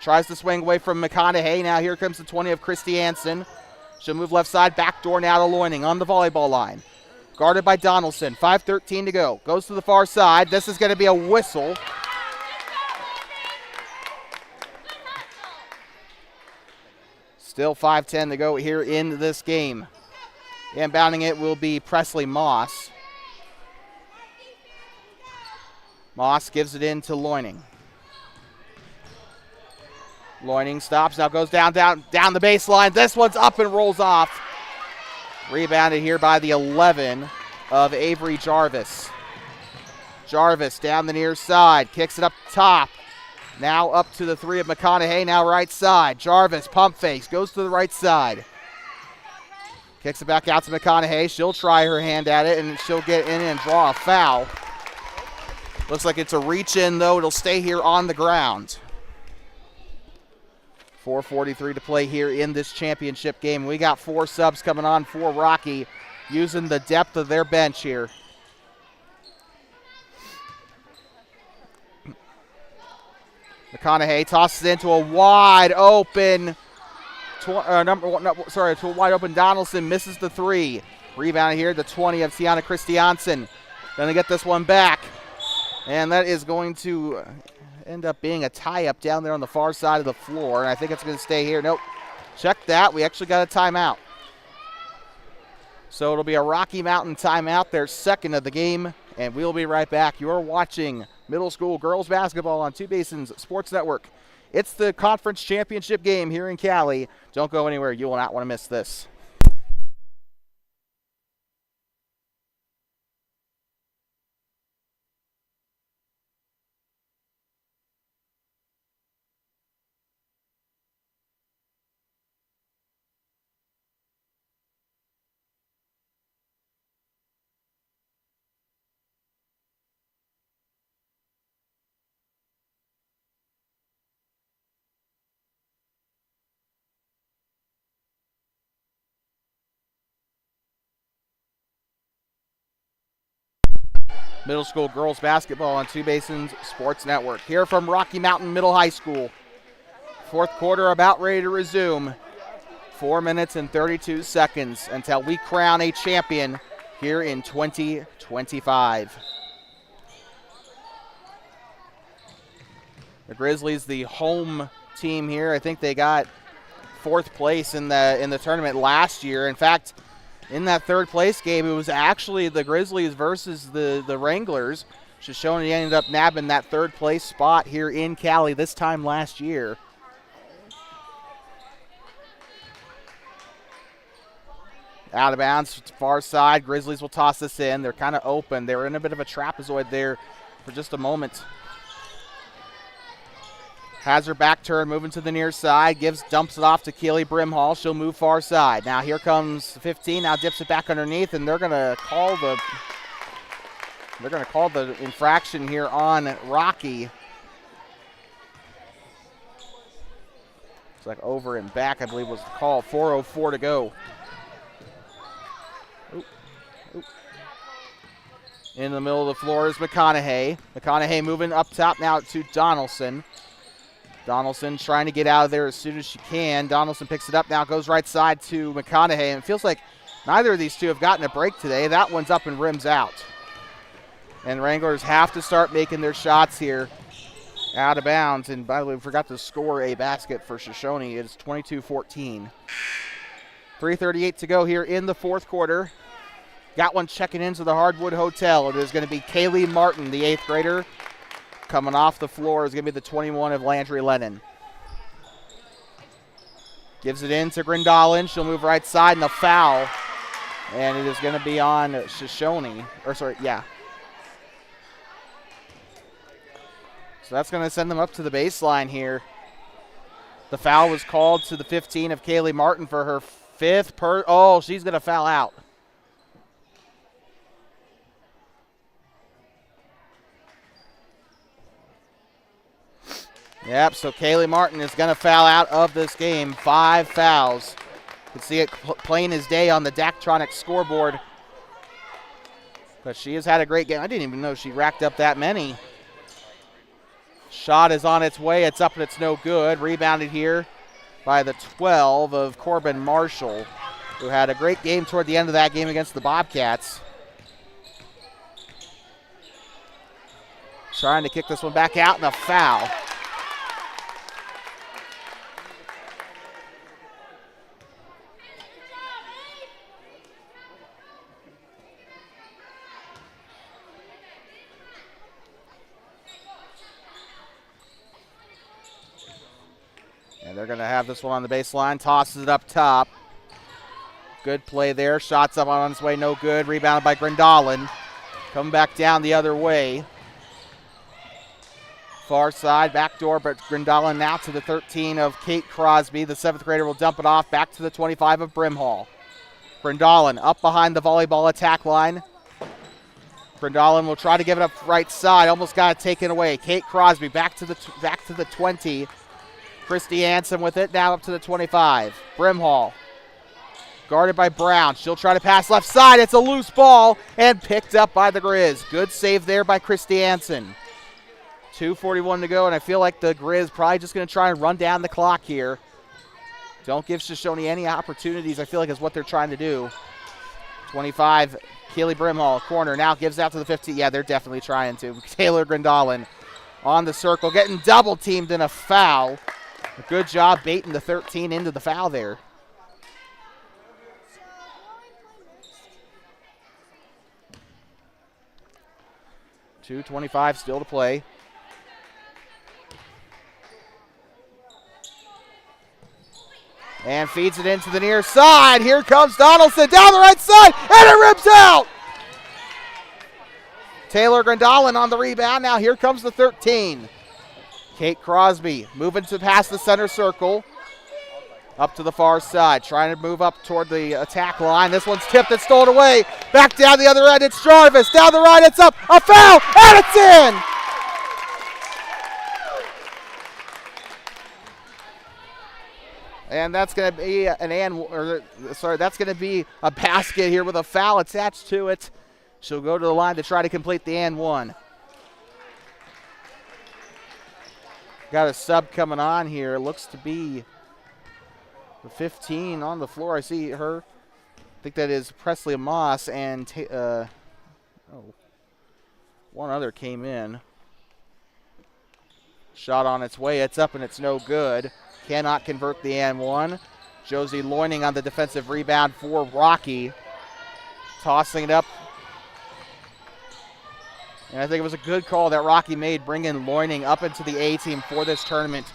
Tries to swing away from McConaughey. Now here comes the 20 of Christiansen. She'll move left side, backdoor now to Loining on the volleyball line. Guarded by Donaldson. 5:13 to go. Goes to the far side. This is going to be a whistle. Still 5:10 to go here in this game. Inbounding it will be Presley Moss. Moss gives it in to Loining. Loining stops, now goes down the baseline. This one's up and rolls off. Rebounded here by the 11 of Avery Jarvis. Jarvis down the near side, kicks it up top. Now up to the three of McConaughey, now right side. Jarvis, pump fakes, goes to the right side. Kicks it back out to McConaughey. She'll try her hand at it, and she'll get in and draw a foul. Looks like it's a reach in, though. It'll stay here on the ground. 4:43 to play here in this championship game. We got four subs coming on for Rocky, using the depth of their bench here. McConaughey tosses into a wide open, to a wide open Donaldson, misses the three. Rebound here, the 20 of Tiana Christiansen. Gonna get this one back. And that is going to end up being a tie-up down there on the far side of the floor. And I think it's going to stay here. Nope. Check that. We actually got a timeout. So it'll be a Rocky Mountain timeout, their second of the game. And we'll be right back. You're watching Middle School girls basketball on Two Basins Sports Network. It's the conference championship game here in Cowley. Don't go anywhere. You will not want to miss this. Middle School girls basketball on Two Basins Sports Network. Here from Rocky Mountain Middle High School. Fourth quarter about ready to resume. 4 minutes and 32 seconds until we crown a champion here in 2025. The Grizzlies, the home team here. I think they got fourth place in the tournament last year. In fact, in that third place game, it was actually the Grizzlies versus the Wranglers. Shoshoni ended up nabbing that third place spot here in Cowley this time last year. Out of bounds, far side. Grizzlies will toss this in. They're kind of open. They were in a bit of a trapezoid there for just a moment. Has her back turn, moving to the near side, dumps it off to Keely Brimhall. She'll move far side. Now here comes 15. Now dips it back underneath, and they're gonna call the infraction here on Rocky. It's like over and back, I believe was the call. 4:04 to go. In the middle of the floor is McConaughey. McConaughey moving up top now to Donaldson. Donaldson trying to get out of there as soon as she can. Donaldson picks it up now, goes right side to McConaughey. And it feels like neither of these two have gotten a break today. That one's up and rims out. And Wranglers have to start making their shots here out of bounds. And by the way, we forgot to score a basket for Shoshoni. It's 22-14. 3:38 to go here in the fourth quarter. Got one checking into the Hardwood Hotel. It is going to be Kaylee Martin, the 8th grader. Coming off the floor is going to be the 21 of Landry Lennon. Gives it in to Grindalin. She'll move right side and a foul. And it is going to be on Shoshoni. So that's going to send them up to the baseline here. The foul was called to the 15 of Kaylee Martin for her 5th. She's going to foul out. Yep, so Kaylee Martin is going to foul out of this game. 5 fouls. You can see it plain as day on the Daktronics scoreboard. But she has had a great game. I didn't even know she racked up that many. Shot is on its way. It's up and it's no good. Rebounded here by the 12 of Corbin Marshall, who had a great game toward the end of that game against the Bobcats. Trying to kick this one back out and a foul. And they're going to have this one on the baseline. Tosses it up top. Good play there. Shots up on its way, no good. Rebounded by Grindalin. Coming back down the other way. Far side, back door, but Grindalin now to the 13 of Kate Crosby. The 7th grader will dump it off back to the 25 of Brimhall. Grindalin up behind the volleyball attack line. Grindalin will try to give it up right side. Almost got it taken away. Kate Crosby back to the 20. Christy Hansen with it, now up to the 25. Brimhall guarded by Brown. She'll try to pass left side. It's a loose ball and picked up by the Grizz. Good save there by Christy Hansen. 2:41 to go, and I feel like the Grizz probably just going to try and run down the clock here. Don't give Shoshoni any opportunities, I feel like is what they're trying to do. 25, Keely Brimhall, corner, now gives out to the 15. Yeah, they're definitely trying to. Taylor Grindalin on the circle, getting double teamed in a foul. A good job baiting the 13 into the foul there. 2:25 still to play. And feeds it into the near side. Here comes Donaldson down the right side, and it rips out. Taylor Grandalin on the rebound. Now here comes the 13. Kate Crosby moving to past the center circle. Up to the far side, trying to move up toward the attack line. This one's tipped and stolen away. Back down the other end, it's Jarvis. Down the right, it's up. A foul, and it's in. And that's going to be that's going to be a basket here with a foul attached to it. She'll go to the line to try to complete the and one. Got a sub coming on here. Looks to be the 15 on the floor. I see her. I think that is Presley Moss, and one other came in. Shot on its way. It's up and it's no good. Cannot convert the and one. Josie Loining on the defensive rebound for Rocky. Tossing it up. And I think it was a good call that Rocky made, bringing Loining up into the A team for this tournament.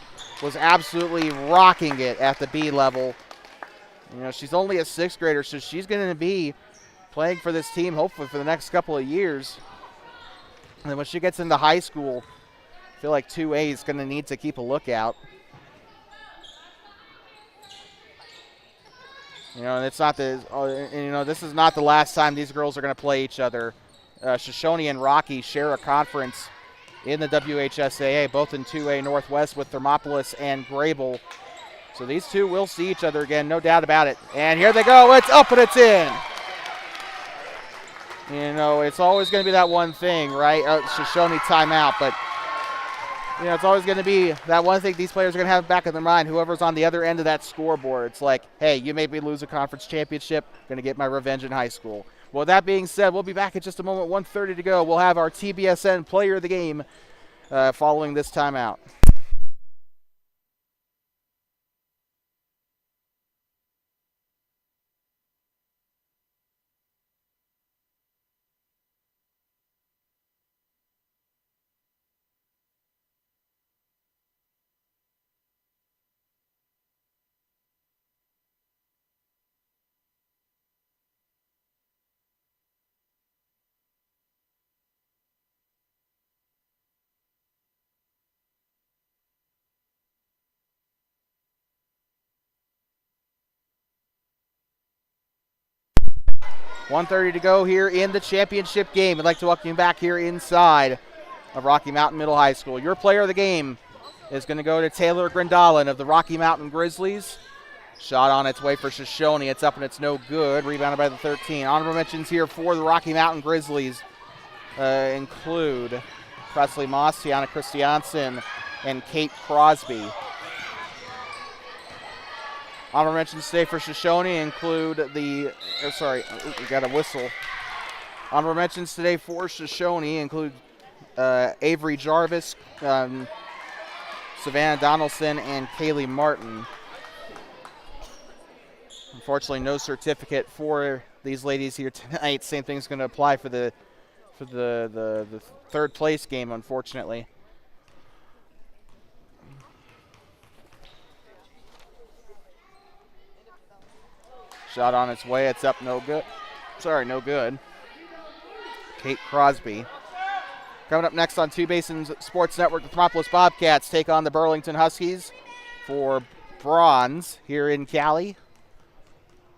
Was absolutely rocking it at the B level. You know, she's only a sixth grader, so she's going to be playing for this team hopefully for the next couple of years. And then when she gets into high school, I feel like 2A is going to need to keep a lookout. You know, and it's not this is not the last time these girls are going to play each other. Shoshoni and Rocky share a conference in the WHSAA, both in 2A Northwest with Thermopolis and Grable. So these two will see each other again, no doubt about it. And here they go. It's up and it's in. You know, it's always going to be that one thing, right? Shoshoni timeout, but you know, it's always going to be that one thing these players are going to have back in their mind. Whoever's on the other end of that scoreboard, it's like, hey, you made me lose a conference championship. I'm going to get my revenge in high school. Well, that being said, we'll be back in just a moment. 1:30 to go. We'll have our TBSN player of the game following this timeout. $1:30 to go here in the championship game. I'd like to welcome you back here inside of Rocky Mountain Middle High School. Your player of the game is going to go to Taylor Grandalin of the Rocky Mountain Grizzlies. Shot on its way for Shoshoni. It's up and it's no good. Rebounded by the 13. Honorable mentions here for the Rocky Mountain Grizzlies include Presley Moss, Tiana Christiansen, and Kate Crosby. Honorable mentions today for Shoshoni include we got a whistle. Honorable mentions today for Shoshoni include Avery Jarvis, Savannah Donaldson, and Kaylee Martin. Unfortunately, no certificate for these ladies here tonight. Same thing's going to apply for the third place game, unfortunately. Shot on its way. It's up, no good. No good. Kate Crosby. Coming up next on Two Basins Sports Network, the Thermopolis Bobcats take on the Burlington Huskies for bronze here in Cowley.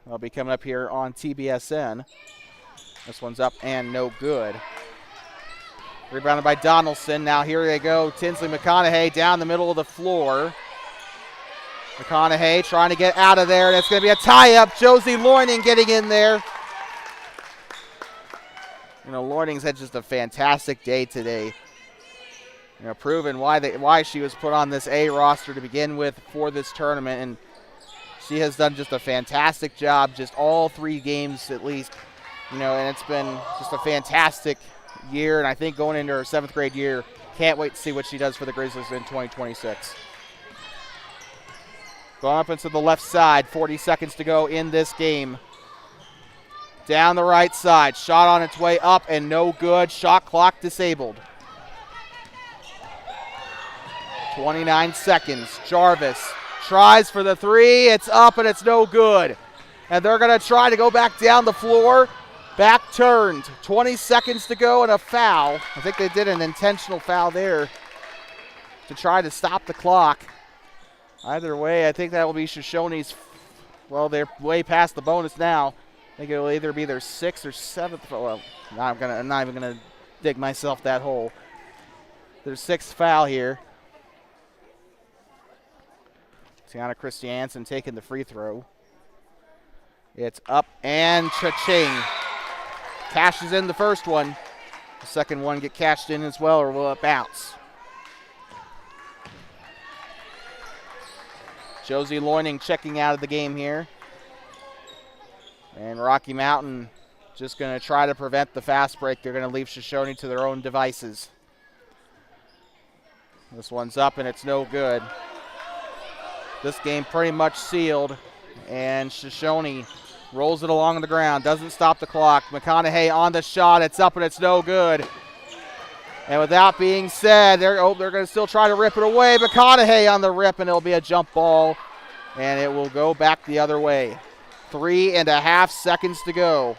They'll be coming up here on TBSN. This one's up and no good. Rebounded by Donaldson. Now here they go. Tinsley McConaughey down the middle of the floor. McConaughey trying to get out of there, and it's going to be a tie-up. Josie Loining getting in there. You know, Loining's had just a fantastic day today. You know, proving why she was put on this A roster to begin with for this tournament, and she has done just a fantastic job, just all 3 games at least. You know, and it's been just a fantastic year, and I think going into her 7th grade year, can't wait to see what she does for the Grizzlies in 2026. Going up into the left side, 40 seconds to go in this game. down the right side. Shot on its way up and no good. Shot clock disabled. 29 seconds. Jarvis tries for the three. It's up and it's no good. And they're going to try to go back down the floor. Back turned. 20 seconds to go and a foul. I think they did an intentional foul there to try to stop the clock. Either way, I think that will be Shoshoni's. Well, they're way past the bonus now. I think it will either be their 6th or 7th. Well, I'm not even going to dig myself that hole. Their 6th foul here. Tiana Christiansen taking the free throw. It's up and cha-ching. Cashes in the first one. The second one get cashed in as well, or will it bounce? Josie Loining checking out of the game here. And Rocky Mountain just going to try to prevent the fast break. They're going to leave Shoshoni to their own devices. This one's up and it's no good. This game pretty much sealed. And Shoshoni rolls it along the ground. Doesn't stop the clock. McConaughey on the shot. It's up and it's no good. And with that being said, they're going to still try to rip it away. McConaughey on the rip, and it'll be a jump ball. And it will go back the other way. 3.5 seconds to go.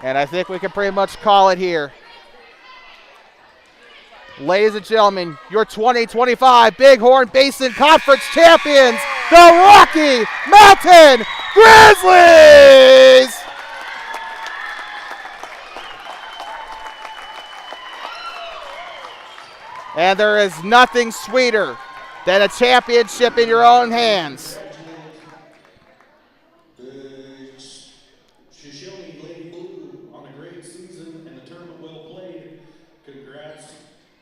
And I think we can pretty much call it here. Ladies and gentlemen, your 2025 Bighorn Basin Conference champions, the Rocky Mountain Grizzlies! And there is nothing sweeter than a championship in your own hands. Shoshoni Lady Blue on a great season and the tournament well played. Congrats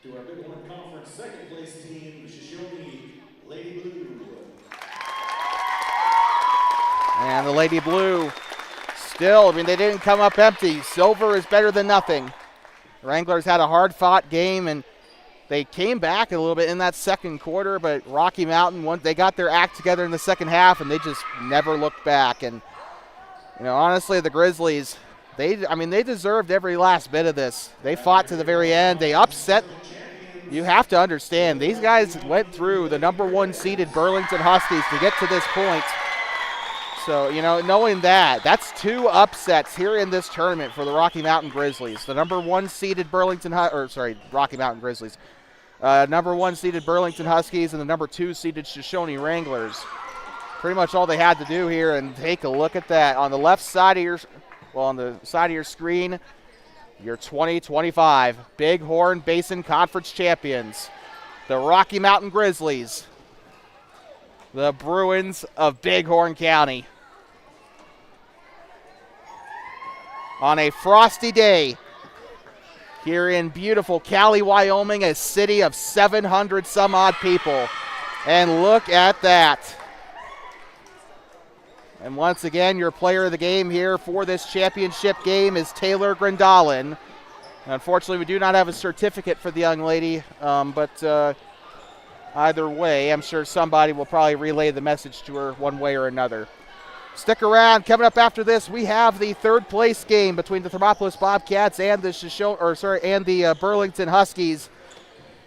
to our Bighorn Conference second place team, the Shoshoni Lady Blue. And the Lady Blue still, they didn't come up empty. Silver is better than nothing. Wranglers had a hard-fought game, and they came back a little bit in that second quarter, but Rocky Mountain, they got their act together in the second half, and they just never looked back. And, honestly, the Grizzlies, they deserved every last bit of this. They fought to the very end. They upset. You have to understand, these guys went through the number 1 seeded Burlington Huskies to get to this point. So, knowing that, that's 2 upsets here in this tournament for the Rocky Mountain Grizzlies. The number 1 seeded Rocky Mountain Grizzlies. Number 1 seeded Burlington Huskies and the number 2 seeded Shoshoni Wranglers. Pretty much all they had to do here, and take a look at that. On the left side of your screen, your 2025 Bighorn Basin Conference champions, the Rocky Mountain Grizzlies, the Bruins of Bighorn County. On a frosty day here in beautiful Cowley, Wyoming, a city of 700 some odd people. And look at that. And once again, your player of the game here for this championship game is Taylor Grandalin. Unfortunately, we do not have a certificate for the young lady, but either way, I'm sure somebody will probably relay the message to her one way or another. Stick around. Coming up after this, we have the third place game between the Thermopolis Bobcats and the Burlington Huskies,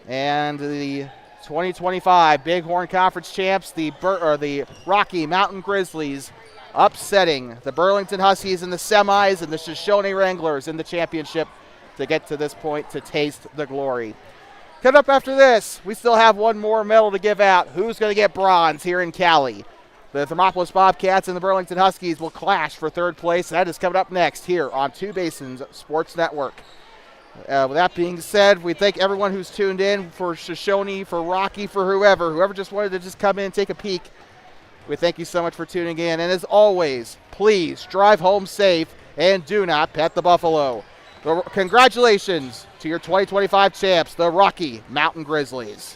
and the 2025 Bighorn Conference champs, the Rocky Mountain Grizzlies, upsetting the Burlington Huskies in the semis and the Shoshoni Wranglers in the championship to get to this point to taste the glory. Coming up after this, we still have one more medal to give out. Who's going to get bronze here in Cowley? The Thermopolis Bobcats and the Burlington Huskies will clash for third place. That is coming up next here on Two Basins Sports Network. With that being said, we thank everyone who's tuned in, for Shoshoni, for Rocky, for whoever just wanted to just come in and take a peek. We thank you so much for tuning in. And as always, please drive home safe and do not pet the buffalo. Congratulations to your 2025 champs, the Rocky Mountain Grizzlies.